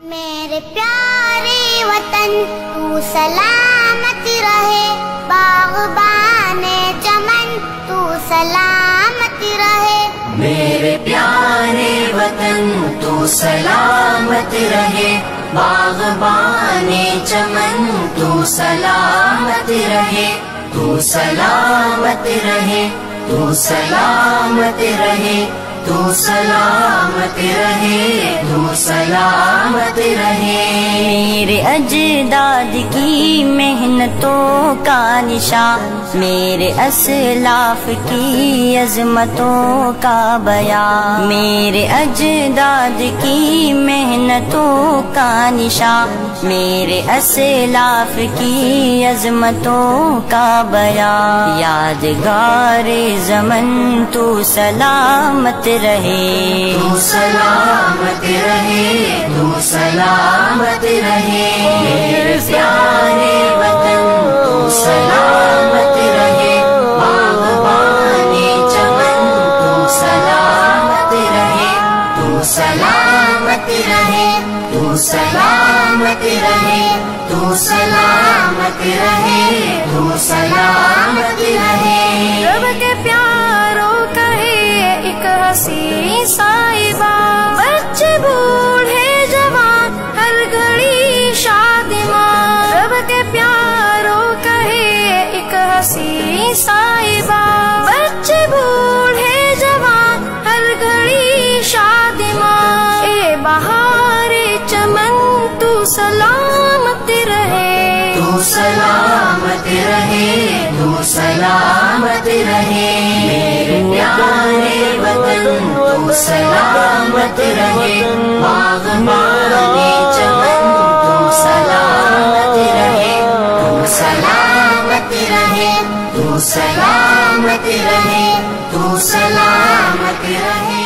میرے پیارے وطن تو سلامت رہے، باغبان چمن تو سلامت رہے، میرے پیارے وطن تو سلامت رہے، باغبان چمن تو سلامت رہے، تو سلامت رہے، تو سلامت رہے، تو سلامت رہے، تو سلامت رہے۔ میرے اجداد کی محنتوں کا نشان، میرے اسلاف کی عظمتوں کا بیان، میرے اجداد کی محنتوں کا نشان، میرے اسلاف کی عظمتوں کا بیان، یادگار زمن تو سلامت رہے، تو سلامت رہے، تو سلامت رہے، میرے پیارے وطن تو سلامت رہے، باغبان چمن تو سلامت رہے، تو سلامت رہے، تو سلامت رہے، تو سلامت رہے، تو سلامت رہے۔ رب کے پیاروں کا ایک حسین صاحبہ، بچے بوڑھے جوان ہر گھڑی شادمان، رب کے پیاروں کا ایک حسین صاحبہ، بچے بوڑھے جوان ہر گھڑی شادمان، اے بہار چمن تو سلامت رہے، تو سلامت رہے، تو سلامت رہے، میرے پیارے وطن تو سلامت رہے، باغبان چمن تو سلامت رہے، تو سلامت رہے، تو سلامت رہے، تو سلامت رہے۔